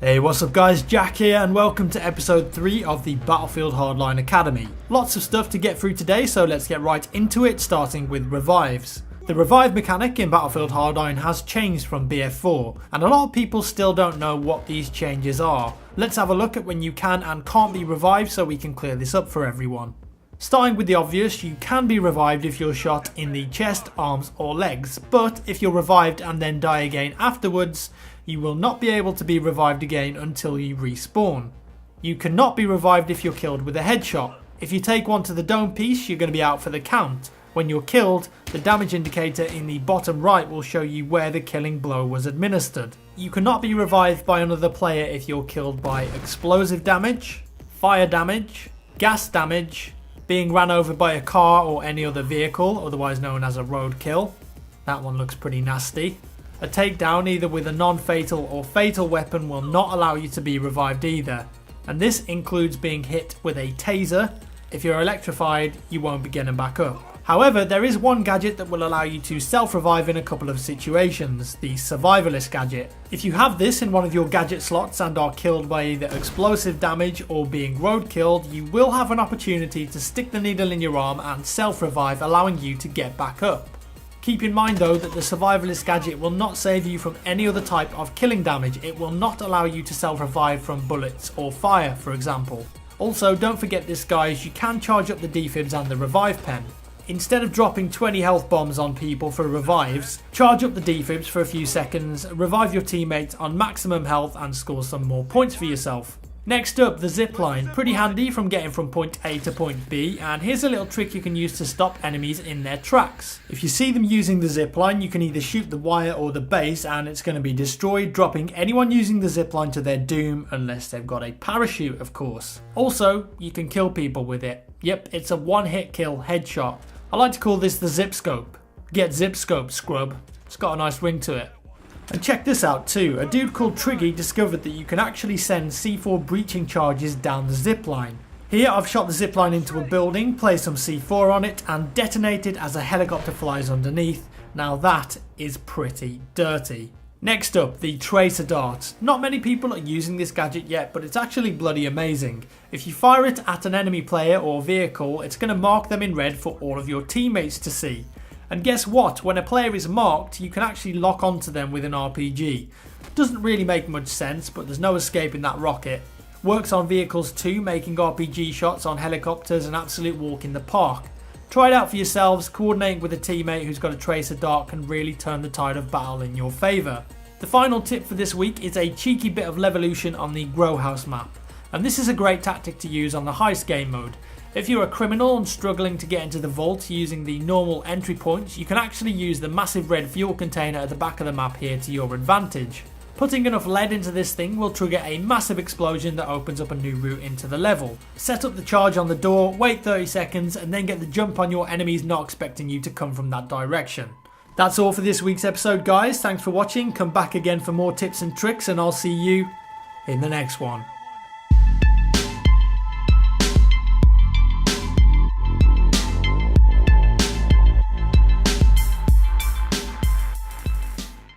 Hey, what's up guys, Jack here and welcome to episode 3 of the Battlefield Hardline Academy. Lots of stuff to get through today, so let's get right into it, starting with revives. The revive mechanic in Battlefield Hardline has changed from BF4, and a lot of people still don't know what these changes are. Let's have a look at when you can and can't be revived so we can clear this up for everyone. Starting with the obvious, you can be revived if you're shot in the chest, arms or legs, but if you're revived and then die again afterwards, you will not be able to be revived again until you respawn. You cannot be revived if you're killed with a headshot. If you take one to the dome piece, you're going to be out for the count. When you're killed, the damage indicator in the bottom right will show you where the killing blow was administered. You cannot be revived by another player if you're killed by explosive damage, fire damage, gas damage, being ran over by a car or any other vehicle, otherwise known as a roadkill. That one looks pretty nasty. A takedown either with a non-fatal or fatal weapon will not allow you to be revived either. And this includes being hit with a taser. If you're electrified, you won't be getting back up. However, there is one gadget that will allow you to self-revive in a couple of situations, the survivalist gadget. If you have this in one of your gadget slots and are killed by either explosive damage or being roadkilled, you will have an opportunity to stick the needle in your arm and self-revive, allowing you to get back up. Keep in mind though that the survivalist gadget will not save you from any other type of killing damage. It will not allow you to self-revive from bullets or fire, for example. Also, don't forget this guys, you can charge up the defibs and the revive pen. Instead of dropping 20 health bombs on people for revives, charge up the defibs for a few seconds, revive your teammates on maximum health and score some more points for yourself. Next up, the zipline. Pretty handy from getting from point A to point B, and here's a little trick you can use to stop enemies in their tracks. If you see them using the zipline, you can either shoot the wire or the base and it's going to be destroyed, dropping anyone using the zipline to their doom, unless they've got a parachute of course. Also, you can kill people with it. Yep, it's a one-hit kill headshot. I like to call this the zip scope. Get zip scope, scrub. It's got a nice ring to it. And check this out too, a dude called Triggy discovered that you can actually send C4 breaching charges down the zipline. Here I've shot the zipline into a building, placed some C4 on it and detonated as a helicopter flies underneath. Now that is pretty dirty. Next up, the tracer dart. Not many people are using this gadget yet, but it's actually bloody amazing. If you fire it at an enemy player or vehicle, it's going to mark them in red for all of your teammates to see. And guess what? When a player is marked, you can actually lock onto them with an RPG. Doesn't really make much sense, but there's no escaping that rocket. Works on vehicles too, making RPG shots on helicopters an absolute walk in the park. Try it out for yourselves. Coordinating with a teammate who's got a tracer dart can really turn the tide of battle in your favour. The final tip for this week is a cheeky bit of Levolution on the Grow House map. And this is a great tactic to use on the heist game mode. If you're a criminal and struggling to get into the vault using the normal entry points, you can actually use the massive red fuel container at the back of the map here to your advantage. Putting enough lead into this thing will trigger a massive explosion that opens up a new route into the level. Set up the charge on the door, wait 30 seconds and then get the jump on your enemies not expecting you to come from that direction. That's all for this week's episode guys, thanks for watching, come back again for more tips and tricks and I'll see you in the next one.